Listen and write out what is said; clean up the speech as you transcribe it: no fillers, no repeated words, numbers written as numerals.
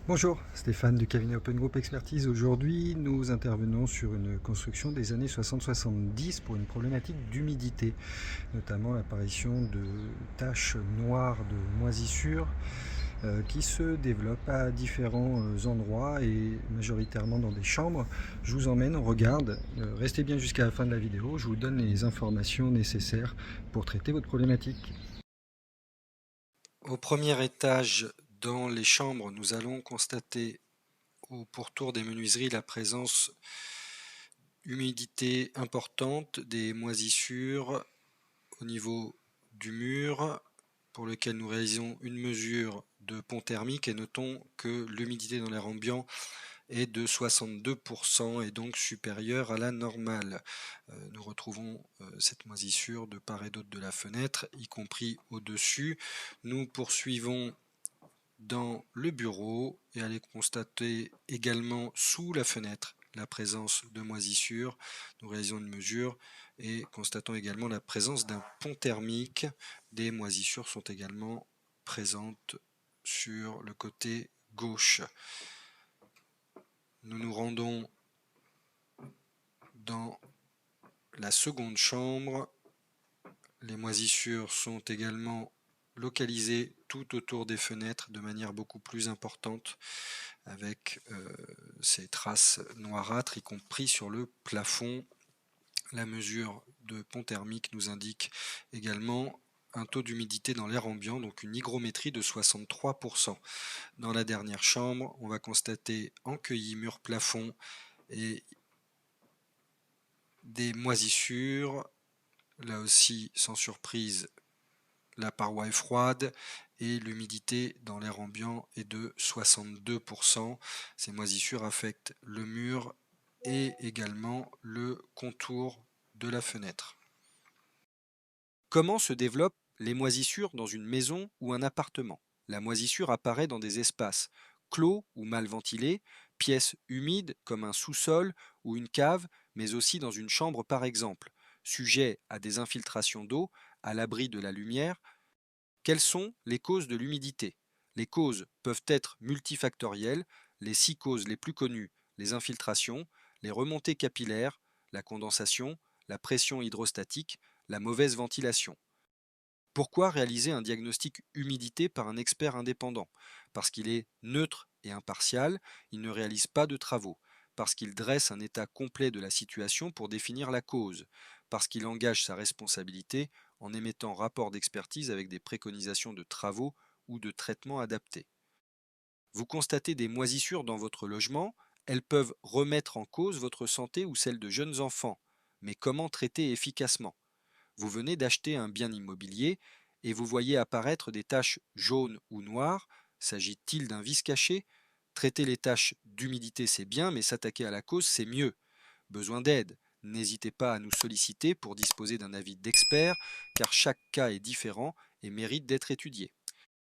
Bonjour, Stéphane du cabinet Open Group Expertise. Aujourd'hui, nous intervenons sur une construction des années 60-70 pour une problématique d'humidité, notamment l'apparition de taches noires de moisissures qui se développent à différents endroits et majoritairement dans des chambres. Je vous emmène, on regarde, restez bien jusqu'à la fin de la vidéo, je vous donne les informations nécessaires pour traiter votre problématique. Au premier étage, dans les chambres, nous allons constater au pourtour des menuiseries la présence humidité importante, des moisissures au niveau du mur pour lequel nous réalisons une mesure de pont thermique et notons que l'humidité dans l'air ambiant est de 62% et donc supérieure à la normale. Nous retrouvons cette moisissure de part et d'autre de la fenêtre, y compris au-dessus. Nous poursuivons dans le bureau et allez constater également sous la fenêtre la présence de moisissures. Nous réalisons une mesure et constatons également la présence d'un pont thermique. Des moisissures sont également présentes sur le côté gauche. Nous nous rendons dans la seconde chambre. Les moisissures sont également localisées tout autour des fenêtres de manière beaucoup plus importante avec ces traces noirâtres, y compris sur le plafond. La mesure de pont thermique nous indique également un taux d'humidité dans l'air ambiant, donc une hygrométrie de 63%. Dans la dernière chambre, on va constater encueillis mur-plafond et des moisissures. Là aussi, sans surprise, la paroi est froide et l'humidité dans l'air ambiant est de 62%. Ces moisissures affectent le mur et également le contour de la fenêtre. Comment se développent les moisissures dans une maison ou un appartement? La moisissure apparaît dans des espaces clos ou mal ventilés, pièces humides comme un sous-sol ou une cave, mais aussi dans une chambre par exemple, sujet à des infiltrations d'eau, à l'abri de la lumière. Quelles sont les causes de l'humidité? Les causes peuvent être multifactorielles, les 6 causes les plus connues, les infiltrations, les remontées capillaires, la condensation, la pression hydrostatique, la mauvaise ventilation. Pourquoi réaliser un diagnostic humidité par un expert indépendant? Parce qu'il est neutre et impartial, il ne réalise pas de travaux, parce qu'il dresse un état complet de la situation pour définir la cause, parce qu'il engage sa responsabilité en émettant rapport d'expertise avec des préconisations de travaux ou de traitements adaptés. Vous constatez des moisissures dans votre logement, elles peuvent remettre en cause votre santé ou celle de jeunes enfants, mais comment traiter efficacement? Vous venez d'acheter un bien immobilier et vous voyez apparaître des taches jaunes ou noires. S'agit-il d'un vice caché? Traiter les taches d'humidité, c'est bien, mais s'attaquer à la cause, c'est mieux. Besoin d'aide? N'hésitez pas à nous solliciter pour disposer d'un avis d'expert, car chaque cas est différent et mérite d'être étudié.